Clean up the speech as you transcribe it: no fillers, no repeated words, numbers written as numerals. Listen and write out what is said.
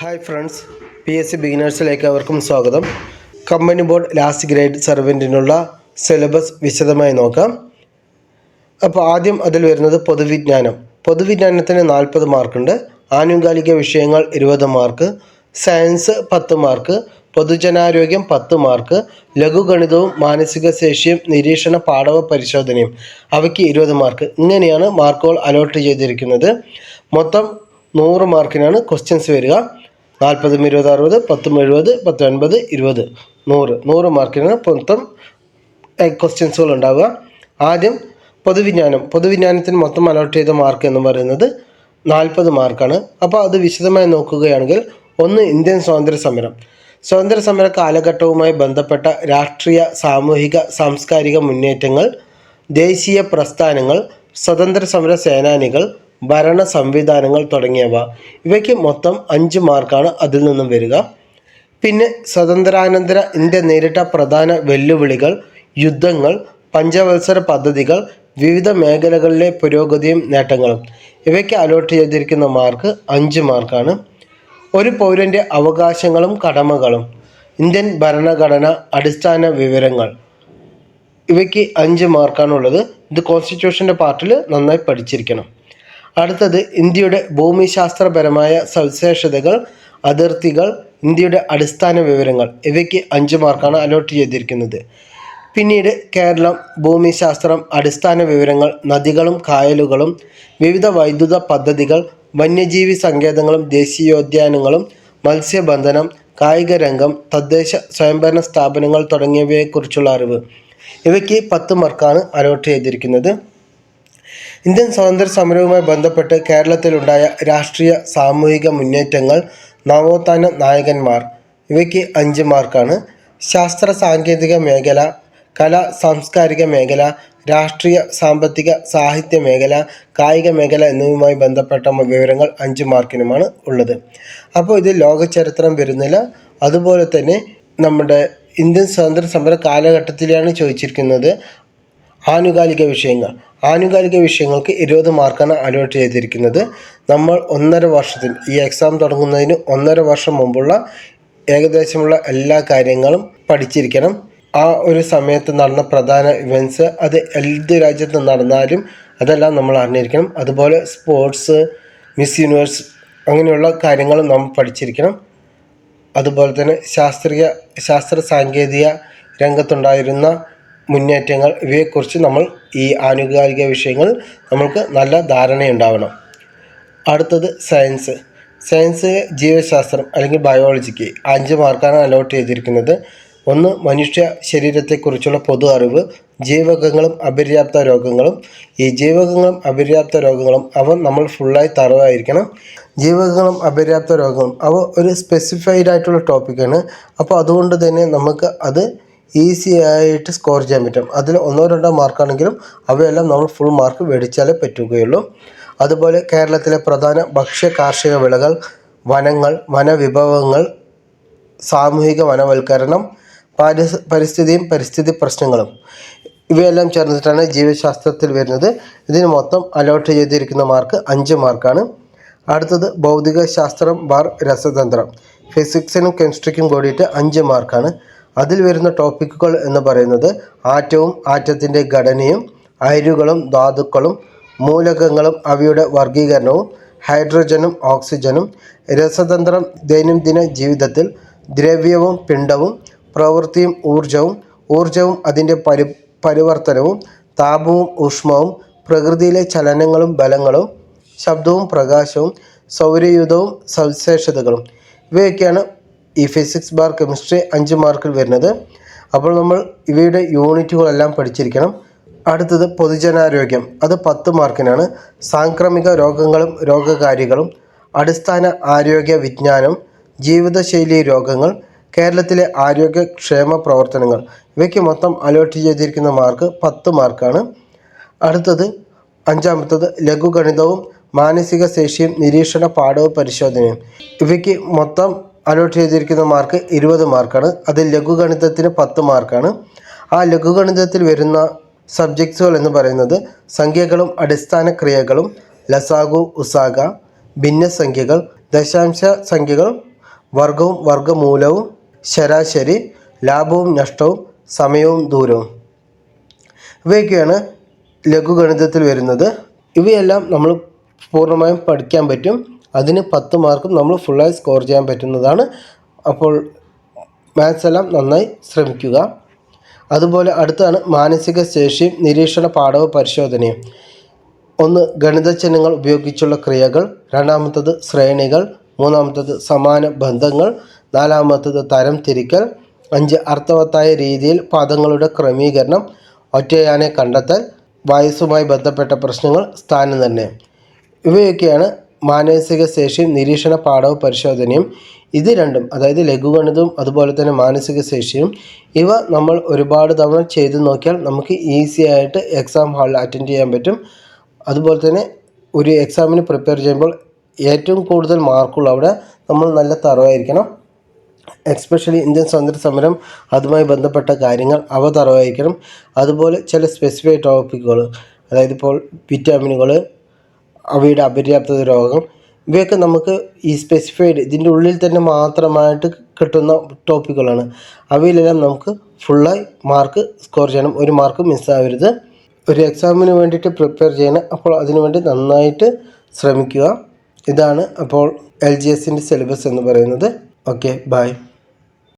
Hi friends, PSC ബിഗിനേഴ്സിലേക്ക് അവർക്കും സ്വാഗതം. കമ്പനി ബോർഡ് ലാസ്റ്റ് ഗ്രേഡ് സർവൻറ്റിനുള്ള സിലബസ് വിശദമായി നോക്കാം. അപ്പോൾ ആദ്യം അതിൽ വരുന്നത് പൊതുവിജ്ഞാനം. പൊതുവിജ്ഞാനത്തിന് 40 മാർക്കുണ്ട്. ആനുകാലിക വിഷയങ്ങൾ 20 മാർക്ക്, സയൻസ് 10 മാർക്ക്, പൊതുജനാരോഗ്യം 10 മാർക്ക്, ലഘുഗണിതവും മാനസിക ശേഷിയും നിരീക്ഷണ പാഠവ പരിശോധനയും അവയ്ക്ക് 20 മാർക്ക്. ഇങ്ങനെയാണ് മാർക്കുകൾ അലോട്ട് ചെയ്തിരിക്കുന്നത്. മൊത്തം 100 മാർക്കിനാണ് ക്വസ്റ്റ്യൻസ് വരിക. 40, 20, 60, 10, 70, 10, 80, 20, 100 മാർക്കിനാണ് മൊത്തം ക്വസ്റ്റ്യൻസുകൾ ഉണ്ടാവുക. ആദ്യം പൊതുവിജ്ഞാനത്തിന് മൊത്തം അലോട്ട് ചെയ്ത മാർക്ക് എന്ന് പറയുന്നത് 40 മാർക്കാണ്. അപ്പോൾ അത് വിശദമായി നോക്കുകയാണെങ്കിൽ, ഒന്ന്, ഇന്ത്യൻ സ്വാതന്ത്ര്യ സമര കാലഘട്ടവുമായി ബന്ധപ്പെട്ട രാഷ്ട്രീയ, സാമൂഹിക, സാംസ്കാരിക മുന്നേറ്റങ്ങൾ, ദേശീയ പ്രസ്ഥാനങ്ങൾ, സ്വതന്ത്ര സമര സേനാനികൾ, ഭരണ സംവിധാനങ്ങൾ തുടങ്ങിയവ. ഇവയ്ക്ക് മൊത്തം 5 മാർക്കാണ് അതിൽ നിന്നും വരിക. പിന്നെ സ്വതന്ത്രാനന്തര ഇന്ത്യ നേരിട്ട പ്രധാന വെല്ലുവിളികൾ, യുദ്ധങ്ങൾ, പഞ്ചവത്സര പദ്ധതികൾ, വിവിധ മേഖലകളിലെ പുരോഗതിയും നേട്ടങ്ങളും. ഇവയ്ക്ക് അലോട്ട് ചെയ്തിരിക്കുന്ന മാർക്ക് 5 മാർക്കാണ്. ഒരു പൗരൻ്റെ അവകാശങ്ങളും കടമകളും, ഇന്ത്യൻ ഭരണഘടന, അടിസ്ഥാന വിവരങ്ങൾ, ഇവയ്ക്ക് 5 മാർക്കാണുള്ളത്. ഇത് കോൺസ്റ്റിറ്റ്യൂഷൻ്റെ പാർട്ടിൽ നന്നായി പഠിച്ചിരിക്കണം. അടുത്തത് ഇന്ത്യയുടെ ഭൂമിശാസ്ത്രപരമായ സവിശേഷതകൾ, അതിർത്തികൾ, ഇന്ത്യയുടെ അടിസ്ഥാന വിവരങ്ങൾ, ഇവയ്ക്ക് 5 മാർക്കാണ് അലോട്ട് ചെയ്തിരിക്കുന്നത്. പിന്നീട് കേരളം, ഭൂമിശാസ്ത്രം, അടിസ്ഥാന വിവരങ്ങൾ, നദികളും കായലുകളും, വിവിധ വൈദ്യുത പദ്ധതികൾ, വന്യജീവി സങ്കേതങ്ങളും ദേശീയോദ്യാനങ്ങളും, മത്സ്യബന്ധനം, കായിക രംഗം, തദ്ദേശ സ്വയംഭരണ സ്ഥാപനങ്ങൾ തുടങ്ങിയവയെക്കുറിച്ചുള്ള അറിവ്, ഇവയ്ക്ക് 10 മാർക്കാണ് അലോട്ട് ചെയ്തിരിക്കുന്നത്. ഇന്ത്യൻ സ്വാതന്ത്ര്യ സമരവുമായി ബന്ധപ്പെട്ട് കേരളത്തിലുണ്ടായ രാഷ്ട്രീയ, സാമൂഹിക മുന്നേറ്റങ്ങൾ, നവോത്ഥാന നായകന്മാർ, ഇവയ്ക്ക് 5 മാർക്കാണ്. ശാസ്ത്ര സാങ്കേതിക മേഖല, കലാ സാംസ്കാരിക മേഖല, രാഷ്ട്രീയ, സാമ്പത്തിക, സാഹിത്യ മേഖല, കായിക മേഖല എന്നിവയുമായി ബന്ധപ്പെട്ട വിവരങ്ങൾ 5 മാർക്കിനുമാണ് ഉള്ളത്. അപ്പോൾ ഇത് ലോകചരിത്രം വരുന്നില്ല. അതുപോലെ തന്നെ നമ്മുടെ ഇന്ത്യൻ സ്വാതന്ത്ര്യ സമര കാലഘട്ടത്തിലാണ് ചോദിച്ചിരിക്കുന്നത്. ആനുകാലിക വിഷയങ്ങൾക്ക് 20 മാർക്കാണ് അലോട്ട് ചെയ്തിരിക്കുന്നത്. നമ്മൾ 1.5 വർഷത്തിൽ, ഈ എക്സാം തുടങ്ങുന്നതിന് 1.5 വർഷം മുമ്പുള്ള ഏകദേശമുള്ള എല്ലാ കാര്യങ്ങളും പഠിച്ചിരിക്കണം. ആ ഒരു സമയത്ത് നടന്ന പ്രധാന ഇവൻറ്റ്സ്, അത് ഏത് രാജ്യത്ത് നടന്നാലും അതെല്ലാം നമ്മൾ അറിഞ്ഞിരിക്കണം. അതുപോലെ സ്പോർട്സ്, മിസ് യൂണിവേഴ്സ്, അങ്ങനെയുള്ള കാര്യങ്ങളും നമ്മൾ പഠിച്ചിരിക്കണം. അതുപോലെ തന്നെ ശാസ്ത്ര സാങ്കേതിക രംഗത്തുണ്ടായിരുന്ന മുന്നേറ്റങ്ങൾ, ഇവയെക്കുറിച്ച് നമ്മൾ ഈ ആനുകാലിക വിഷയങ്ങൾ നമ്മൾക്ക് നല്ല ധാരണയുണ്ടാവണം. അടുത്തത് സയൻസ് ജീവശാസ്ത്രം അല്ലെങ്കിൽ ബയോളജിക്ക് 5 മാർക്കാണ് അലോട്ട് ചെയ്തിരിക്കുന്നത്. ഒന്ന്, മനുഷ്യ ശരീരത്തെക്കുറിച്ചുള്ള പൊതു അറിവ്, ജീവകങ്ങളും അപര്യാപ്ത രോഗങ്ങളും. ഈ ജീവകങ്ങളും അപര്യാപ്ത രോഗങ്ങളും അവ നമ്മൾ ഫുള്ളായി തറവായിരിക്കണം. ജീവകങ്ങളും അപര്യാപ്ത രോഗങ്ങളും അവ ഒരു സ്പെസിഫൈഡ് ആയിട്ടുള്ള ടോപ്പിക്കാണ്. അപ്പോൾ അതുകൊണ്ട് തന്നെ നമുക്ക് അത് ഈസി ആയിട്ട് സ്കോർ ചെയ്യാൻ പറ്റും. അതിൽ 1-2 മാർക്കാണെങ്കിലും അവയെല്ലാം നമ്മൾ ഫുൾ മാർക്ക് മേടിച്ചാലേ പറ്റുകയുള്ളൂ. അതുപോലെ കേരളത്തിലെ പ്രധാന ഭക്ഷ്യ കാർഷിക വിളകൾ, വനങ്ങൾ, വനവിഭവങ്ങൾ, സാമൂഹിക വനവൽക്കരണം, പരിസ്ഥിതിയും പരിസ്ഥിതി പ്രശ്നങ്ങളും, ഇവയെല്ലാം ചേർന്നിട്ടാണ് ജീവശാസ്ത്രത്തിൽ വരുന്നത്. ഇതിന് മൊത്തം അലോട്ട് ചെയ്തിരിക്കുന്ന മാർക്ക് 5 മാർക്കാണ്. അടുത്തത് ഭൗതിക ശാസ്ത്രം രസതന്ത്രം, ഫിസിക്സിനും കെമിസ്ട്രിക്കും കൂടിയിട്ട് 5 മാർക്കാണ്. അതിൽ വരുന്ന ടോപ്പിക്കുകൾ എന്ന് പറയുന്നത് ആറ്റവും ആറ്റത്തിൻ്റെ ഘടനയും, അയിരുകളും ധാതുക്കളും, മൂലകങ്ങളും അവയുടെ വർഗീകരണവും, ഹൈഡ്രജനും ഓക്സിജനും, രസതന്ത്രം ദൈനംദിന ജീവിതത്തിൽ, ദ്രവ്യവും പിണ്ഡവും, പ്രവൃത്തിയും ഊർജവും അതിൻ്റെ പരിവർത്തനവും, താപവും ഊഷ്മവും, പ്രകൃതിയിലെ ചലനങ്ങളും ബലങ്ങളും, ശബ്ദവും പ്രകാശവും, സൗരയൂഥവും സവിശേഷതകളും, ഇവയൊക്കെയാണ് ഈ ഫിസിക്സ് കെമിസ്ട്രി 5 മാർക്കിൽ വരുന്നത്. അപ്പോൾ നമ്മൾ ഇവയുടെ യൂണിറ്റുകളെല്ലാം പഠിച്ചിരിക്കണം. അടുത്തത് പൊതുജനാരോഗ്യം, അത് 10 മാർക്കിനാണ്. സാംക്രമിക രോഗങ്ങളും രോഗകാരികളും, അടിസ്ഥാന ആരോഗ്യ വിജ്ഞാനം, ജീവിതശൈലി രോഗങ്ങൾ, കേരളത്തിലെ ആരോഗ്യക്ഷേമ പ്രവർത്തനങ്ങൾ, ഇവയ്ക്ക് മൊത്തം അലോട്ട് ചെയ്തിരിക്കുന്ന മാർക്ക് 10 മാർക്കാണ്. അടുത്തത് 5-മത്തത് ലഘുഗണിതവും മാനസിക ശേഷിയും നിരീക്ഷണ പാഠവ പരിശോധനയും, ഇവയ്ക്ക് മൊത്തം അലോട്ട് ചെയ്തിരിക്കുന്ന മാർക്ക് 20 മാർക്കാണ്. അതിൽ ലഘുഗണിതത്തിന് 10 മാർക്കാണ്. ആ ലഘുഗണിതത്തിൽ വരുന്ന സബ്ജക്ട്സുകൾ എന്ന് പറയുന്നത് സംഖ്യകളും അടിസ്ഥാന ക്രിയകളും, ലസാഗു, ഉസാഗ, ഭിന്നസംഖ്യകൾ, ദശാംശ സംഖ്യകൾ, വർഗവും വർഗമൂലവും, ശരാശരി, ലാഭവും നഷ്ടവും, സമയവും ദൂരവും. ഇവയൊക്കെയാണ് ലഘുഗണിതത്തിൽ വരുന്നത്. ഇവയെല്ലാം നമ്മൾ പൂർണ്ണമായും പഠിക്കാൻ പറ്റും. അതിന് 10 മാർക്കും നമ്മൾ ഫുള്ളായി സ്കോർ ചെയ്യാൻ പറ്റുന്നതാണ്. അപ്പോൾ മാത്സ് എല്ലാം നന്നായി ശ്രമിക്കുക. അതുപോലെ അടുത്താണ് മാനസിക ശേഷിയും നിരീക്ഷണ പാഠവും പരിശോധനയും. 1 ഗണിതചിഹ്നങ്ങൾ ഉപയോഗിച്ചുള്ള ക്രിയകൾ, 2 ശ്രേണികൾ, 3 സമാന ബന്ധങ്ങൾ, 4 തരം തിരിക്കൽ, 5 അർത്ഥവത്തായ രീതിയിൽ പദങ്ങളുടെ ക്രമീകരണം, ഒറ്റയാനെ കണ്ടെത്തൽ, വയസ്സുമായി ബന്ധപ്പെട്ട പ്രശ്നങ്ങൾ, സ്ഥാനനിർണ്ണയം. ഇവയൊക്കെയാണ് മാനസിക ശേഷിയും നിരീക്ഷണ പാഠവും പരിശോധനയും. ഇത് രണ്ടും, അതായത് ലഘുഗണിതവും അതുപോലെ തന്നെ മാനസിക ശേഷിയും, ഇവ നമ്മൾ ഒരുപാട് തവണ ചെയ്തു നോക്കിയാൽ നമുക്ക് ഈസി ആയിട്ട് എക്സാം ഹാളിൽ അറ്റൻഡ് ചെയ്യാൻ പറ്റും. അതുപോലെ തന്നെ ഒരു എക്സാമിന് പ്രിപ്പയർ ചെയ്യുമ്പോൾ ഏറ്റവും കൂടുതൽ മാർക്കുള്ള അവിടെ നമ്മൾ നല്ല തറവായിരിക്കണം. എസ്പെഷ്യലി ഇന്ത്യൻ സ്വാതന്ത്ര്യ സമരം, അതുമായി ബന്ധപ്പെട്ട കാര്യങ്ങൾ, അവ തറവായിരിക്കണം. അതുപോലെ ചില സ്പെസിഫൈഡ് ടോപ്പിക്കുകൾ, അതായത് ഇപ്പോൾ വിറ്റാമിനുകൾ, അവയുടെ അപര്യാപ്തത രോഗം, ഇവയൊക്കെ നമുക്ക് ഈ സ്പെസിഫൈഡ് ഇതിൻ്റെ ഉള്ളിൽ തന്നെ മാത്രമായിട്ട് കിട്ടുന്ന ടോപ്പിക്കുകളാണ്. അവയിലെല്ലാം നമുക്ക് ഫുള്ളായി മാർക്ക് സ്കോർ ചെയ്യണം. ഒരു മാർക്ക് മിസ്സാവരുത്. ഒരു എക്സാമിന് വേണ്ടിയിട്ട് പ്രിപ്പയർ ചെയ്യണം. അപ്പോൾ അതിനുവേണ്ടി നന്നായിട്ട് ശ്രമിക്കുക. ഇതാണ് അപ്പോൾ LGSൻ്റെ സിലബസ് എന്ന് പറയുന്നത്. Okay, by.